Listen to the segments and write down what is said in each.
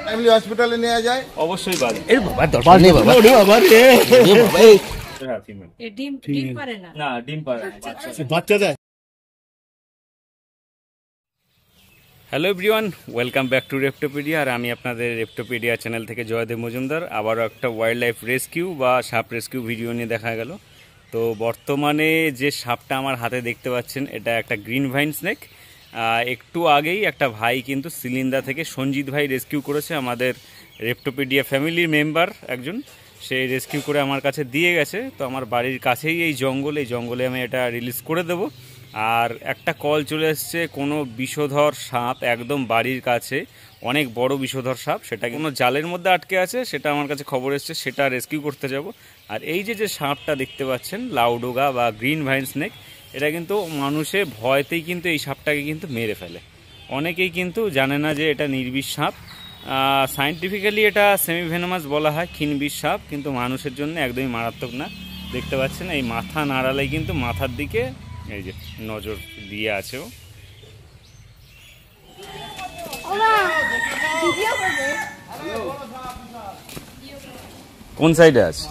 Family হসপিটালে নেওয়া যায় অবশ্যই বাজে। এর বাবা দরকার নেই বাবা। বাবা রে হ্যাঁ, ফিমেল। ডিম পারে না। না, ডিম পারে না, বাচ্চা দেয়। Hello everyone, welcome back to Reptopedia. আর আমি আপনাদের রেপ্টোপিডিয়া চ্যানেল থেকে জয়দেব মজুমদার। আবারও একটা ওয়াইল্ড লাইফ রেস্কিউ বা সাপ রেস্কিউ ভিডিও নিয়ে দেখা গেল। তো বর্তমানে যে সাপটা আমার হাতে দেখতে পাচ্ছেন, এটা একটা গ্রিন ভাইন স্নেক। একটু আগেই একটা ভাই কিন্তু সিলিন্দা থেকে সঞ্জিত ভাই রেস্কিউ করেছে, আমাদের রেপ্টোপিডিয়া ফ্যামিলির মেম্বার একজন। সেই রেস্কিউ করে আমার কাছে দিয়ে গেছে। তো আমার বাড়ির কাছেই এই জঙ্গলে আমি এটা রিলিজ করে দেবো। আর একটা কল চলে এসছে, কোনো বিষধর সাপ একদম বাড়ির কাছে, অনেক বড় বিষধর সাপ, সেটা কোনো জালের মধ্যে আটকে আছে, সেটা আমার কাছে খবর এসছে, সেটা রেস্কিউ করতে যাব। আর এই যে সাপটা দেখতে পাচ্ছেন, লাউডোগা বা গ্রিন ভাইন স্নেক, এটা কিন্তু মানুষের ভয়তেই কিন্তু এই সাপটাকে কিন্তু মেরে ফেলে। অনেকেই কিন্তু জানে না যে এটা নির্বিষ সাপ। সায়েন্টিফিক্যালি এটা সেমিভেনামাস বলা হয়, ক্ষীণবিষ সাপ, কিন্তু মানুষের জন্য একদমই মারাত্মক না। দেখতে পাচ্ছেন এই মাথা নাড়ালেই কিন্তু মাথার দিকে এই যে নজর দিয়ে আছে ও। কোন সাইডে আছে?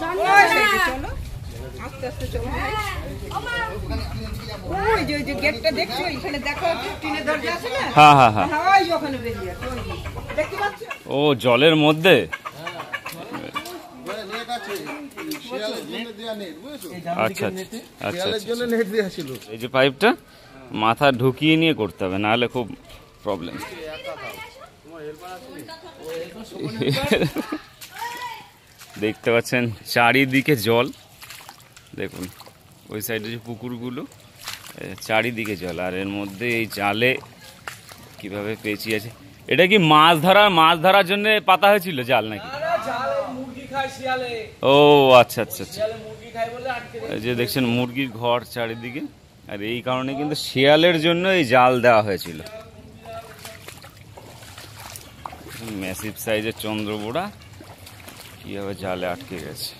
হ্যাঁ হ্যাঁ হ্যাঁ, ও জলের মধ্যে। আচ্ছা আচ্ছা, এই যে পাইপটা মাথা ঢুকিয়ে নিয়ে করতে হবে, নাহলে খুব প্রবলেম। দেখতে পাচ্ছেন চারিদিকে জল, দেখুন ওই সাইডে যে পুকুরগুলো, চারিদিকে জল। আর এর মধ্যে এই জালে কিভাবে পেঁচিয়ে আছে। এটা কি মাছ ধরার জন্য পাতা হয়েছিল জাল নাকি? ও আচ্ছা আচ্ছা আচ্ছা, এই যে দেখছেন মুরগির ঘর চারিদিকে, আর এই কারণে কিন্তু শিয়ালের জন্য এই জাল দেওয়া হয়েছিল। ম্যাসিভ সাইজের চন্দ্রবোড়া কিভাবে জালে আটকে গেছে।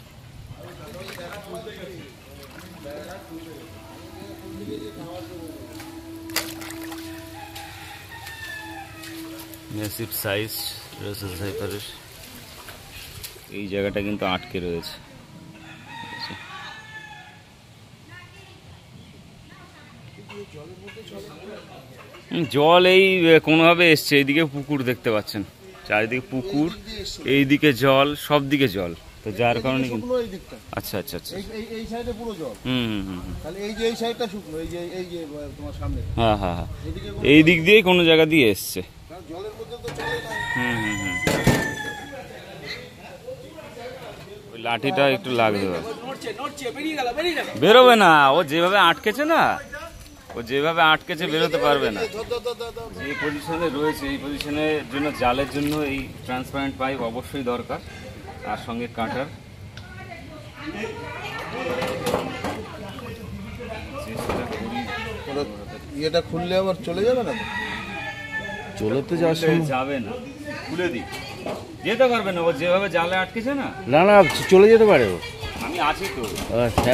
ম্যাসিভ সাইজ রাসেল ভাইপারের এই জায়গাটা কিন্তু আটকে রয়েছে। জল এই কোনোভাবে এসছে, এইদিকে পুকুর দেখতে পাচ্ছেন, চারিদিকে পুকুর, এইদিকে জল, সব দিকে জল। তো যার কারণে আচ্ছা আচ্ছা আচ্ছা, এই সাইডে পুরো জল। তাহলে এই যে এই সাইডটা শুকনো, এই যে তোমার সামনে। হ্যাঁ হ্যাঁ হ্যাঁ, এই দিক দিয়ে কোনো জায়গা দিয়ে এসছে। জলের মধ্যে তো চলে না। ওই লাঠিটা একটু লাগবে, বেরোবে না। ও যেভাবে আটকেছে না, বেরোতে পারবে না। যে পজিশনে রয়েছে, এই পজিশনের জন্য জালের জন্য এই ট্রান্সপারেন্ট পাইপ অবশ্যই দরকার, আর সঙ্গে কাটার। এটা খুললে আবার চলে যাবে না? চলে তো যাবে না, খুলে দিই, যেতে পারবে না। ও যেভাবে জালে আটকেছে না, না না চলে যেতে পারে ও। আমি আছি তো। আচ্ছা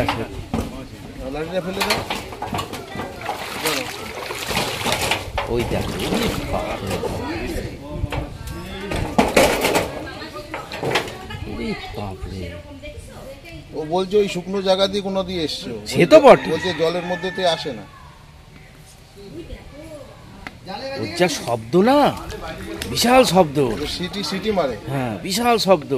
লাঠিটা ফেলে দাও। ওই দেখো ও বলছে ওই শুকনো জায়গা দিয়ে কোনো দিয়ে এসছে, সে তো বটে, বলছে জলের মধ্যে তো আসে না। ওর যা শব্দ না, বিশাল শব্দ, সিটি মারে। হ্যাঁ বিশাল শব্দ।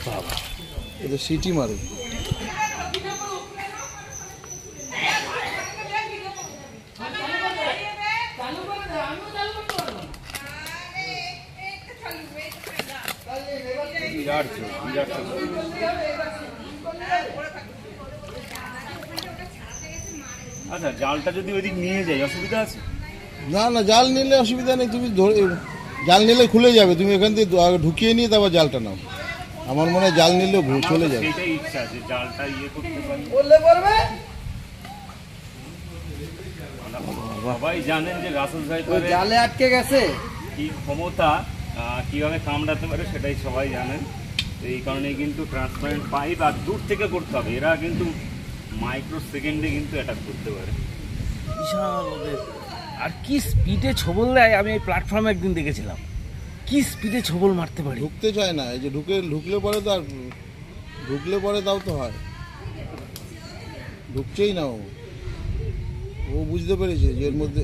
বাবা এটা সিটি মারে। আচ্ছা, জালটা যদি ওইদিক নিয়ে যাই অসুবিধা আছে? না না, জাল নিলে অসুবিধা নেই। তুমি জাল নিলে খুলে যাবে, তুমি এখান থেকে ঢুকিয়ে নিয়ে তারপর জালটা নাও। আমার মনে হয় জাল নিলেও চলে যাবে। সেটাই ইচ্ছা আছে, জালটা করতে পারি। সবাই জানেন যে রাসেল ভাইপারের জালে আটকে গেছে কি ক্ষমতা, কিভাবে কামড়াতে পারে সেটাই সবাই জানেন। তো এই কারণে কিন্তু ট্রান্সপারেন্ট পাইপ আর দূর থেকে করতে হবে, এরা কিন্তু মাইক্রো সেকেন্ডে কিন্তু অ্যাটাক করতে পারে। বিশাল ওদের। আর কি স্পিডে ছবল দেয়, আমি এই প্ল্যাটফর্মে একদিন দেখেছিলাম, কি স্পিডে ছবল মারতে পারি। ঢুকতে চায় না, এই যে ঢুকলে পরে তো আর ঢুকলে পরে তাও তো হয়, ঢুকছেই না ও বুঝতে পেরেছে যে এর মধ্যে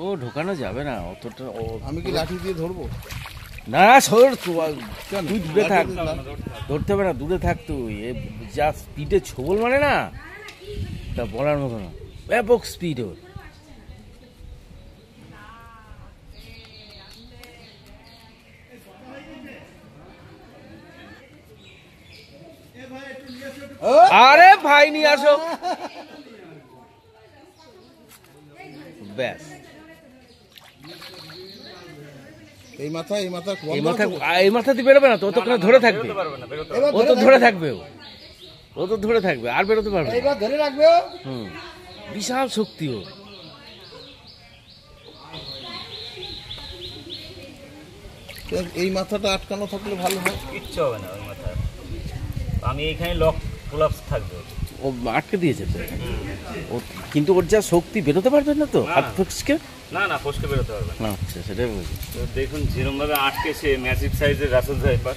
ও ঢোকানো যাবে না অতটা। আমি কি লাঠি দিয়ে ধরবো? না সর, তুই দূরে থাক, ধরতে হবে না, দূরে থাক তুই। যা স্পিডে ছবল মানে না, তা বলার মতো না, ব্যাপক স্পিড ওর। আরে ভাই নিয়ে আসো, ব্যাস। এই মাথা এই মাথা দিয়ে বেরোবে না তো, ও তো ওখানে ধরে থাকবে, ও তো ধরে থাকবে, ও তো ধরে থাকবে, আর বেরোতে পারবে না। ধরে রাখবে। বিশাল শক্তি ও। এই মাথাটা আটকানো থাকলে ভালো হয়। কিচ্ছু হবে না ওই মাথা, আমি এখানে লক কোলাপস থাকবে। ও আটকে দিয়েছে তো, ও কিন্তু ওর যা শক্তি, বেরোতে পারবে না তো হাত ফসকে। না ফসকে বেরোতে পারবে না। আচ্ছা, সেটাই বলছি। তো দেখুন যেরকম ভাবে আটকেছে ম্যাসিভ সাইজের রাসেল ভাইপার।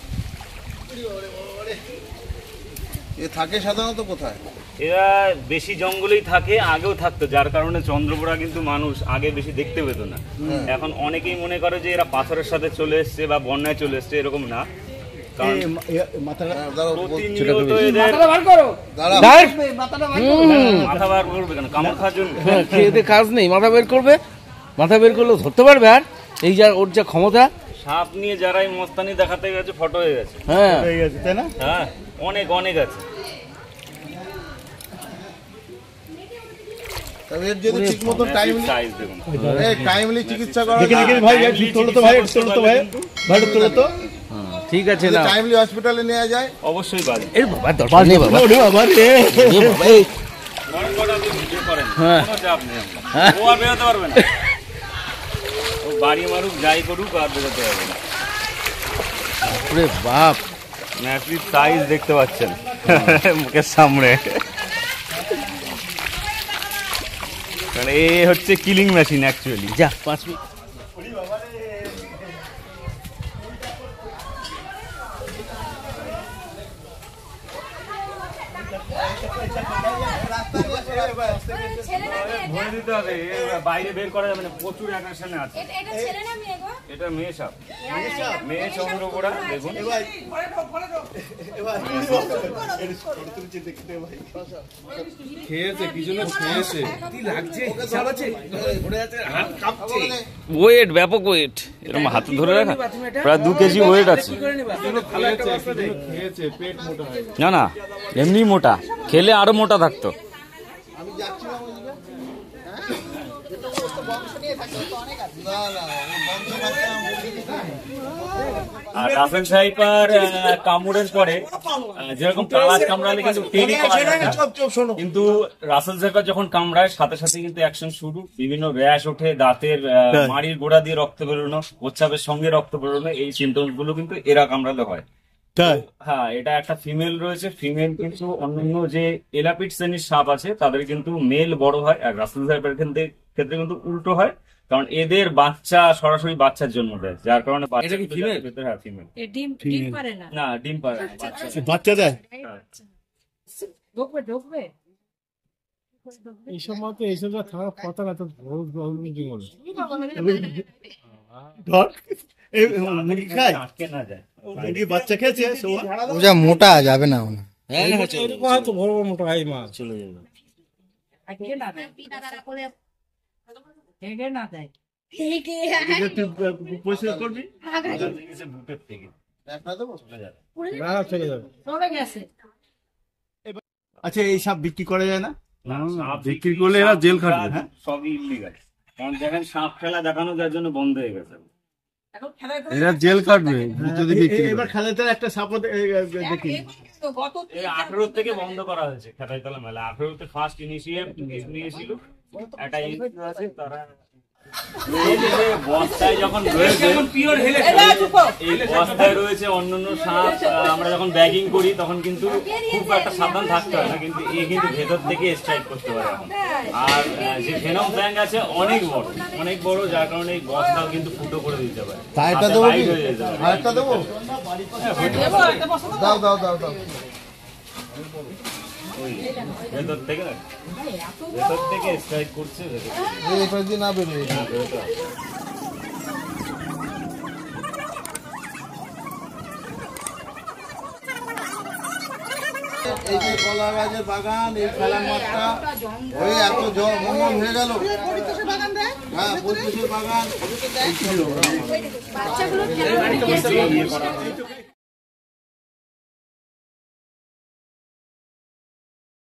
এ থাকে সাধারণত কোথায়? এরা বেশি জঙ্গলেই থাকে, আগেও থাকতো, যার কারণে চন্দ্রপুরা কিন্তু মানুষ আগে বেশি দেখতে পেত না। এখন অনেকেই মনে করে যে এরা পাথরের সাথে চলে এসছে বা বন্যায় চলে এসছে, এরকম না। মাথা বার করবে কেন? কামড় খাওয়ার জন্য? খেয়ে কাজ নেই, মাথা বের করবে, মাথা বের করলে ধরতে পারবে। আর এই যা ওর যা ক্ষমতা, সাপ নিয়ে যারাই মস্তানি দেখাতে গেছে ফটো হয়ে গেছে। হ্যাঁ তাই না? হ্যাঁ, অনেক আছে। তবে এর যদি ঠিক মতো টাইমলি চিকিৎসা করা ঠিক আছে না, টাইমলি হসপিটালে নেওয়া যায়, অবশ্যই বাজে। এর বাবা দরকার নেই বাবা, বাবা রে হ্যাঁ, ও আর বেরোতে পারবে না, ও বাড়ি মারুক যাই করুক আর বেরোতে পারবে না। ওরে বাপ, ম্যাসিভ সাইজ দেখতে পাচ্ছেন মুখের সামনে। মানে এ হচ্ছে কিলিং মেশিন অ্যাকচুয়ালি। যা 5 মিনিট। ধরে দিতে হবে, বাইরে বের করা যাবে না, প্রচুর অ্যাকশনে আছে। এটা মেয়ে সাপ, মেয়ে চন্দ্রকোড়া। দেখুন খেয়েছে, কি জন্য খেয়েছে, কি লাগছে, হিসাব আছে, হাত কাঁপছে। ওয়েট, ব্যাপক ওয়েট, এরকম হাতে ধরে রাখা প্রায় 2 কেজি ওয়েট আছে। খেয়েছে, পেট মোটা হয়। না এমনি মোটা, খেলে আরো মোটা থাকতো। আমি যাচ্ছিলাম আর রাসেল ভাইপার কামড়ের পরে যেরকম কালাজ কামড়ালে কিন্তু টেনে পাওয়া যায় না, কিন্তু রাসেল ভাইপার যখন কামড়ায় সাথে সাথে কিন্তু অ্যাকশন শুরু, বিভিন্ন র্যাশ ওঠে, দাঁতের মাড়ির গোড়া দিয়ে রক্ত বেরোনো, প্রস্রাবের সঙ্গে রক্ত বেরোনো, এই সিমটমস গুলো কিন্তু এরা কামড়ালে হয়। হ্যাঁ, এটা একটা ফিমেল রয়েছে। ফিমেল কিন্তু অন্যান্য যে এলাপিড শ্রেণীর সাপ আছে তাদের কিন্তু মেল বড় হয়, আর রাসেল ভাইপার ক্ষেত্রে কিন্তু উল্টো হয়, কারণ এদের বাচ্চা সরাসরি বাচ্চার জন্ম দেয়, যার কারণে ফিমেল না ডিম পারে না, বাচ্চা দেয়। এইসব মতো এইসব যা থাকার কথা না, তো বাচ্চা খেয়েছে, মোটা যাবে না, হয়তো বড় বড় মোটা হয় মাছ চলে যাবে। পরিষ্কার করবি না, চলে যাবে। আচ্ছা, এই সাপ বিক্রি করা যায় না? বিক্রি করলে এরা জেল খাটবে, সবই ইলিগাল। কারণ দেখেন সাপ খেলা দেখানো যার জন্য বন্ধ হয়ে গেছে, এরা জেল কাটবে যদি বিক্রি করে। এবার খেলাতে একটা সাপ দেখি 18 থেকে বন্ধ করা হয়েছে খেতাইতলা মেলা। 18 তে ফার্স্ট ইনিশিয়েট নিয়েছিল একটা আছে, তারা এই যে বস্তায় যখন রয়েছে এই বস্তায় রয়েছে অন্যান্য সাপ, আমরা যখন ব্যাগিং করি তখন কিন্তু খুব একটা সাবধান থাকতে হয় না, কিন্তু এ কিন্তু ভেতর থেকে স্ট্রাইক করতে পারে এখন। আর যে ভেনম ফ্যাং আছে অনেক বড়, যার কারণে এই বস্তাও কিন্তু ফুটো করে দিতে পারে। আরেকটা দেবো কি? আরেকটা দেবো? দাও দাও দাও দাও। ভেতর থেকে স্ট্রাইক করছে, এই পাশ দিয়ে না বেরোয়। এই যে কলা গাছের বাগান, এই খেলার মাঠটা ওই এত জল মঙ্গল হয়ে গেল। হ্যাঁ, পরিবেশের বাগান।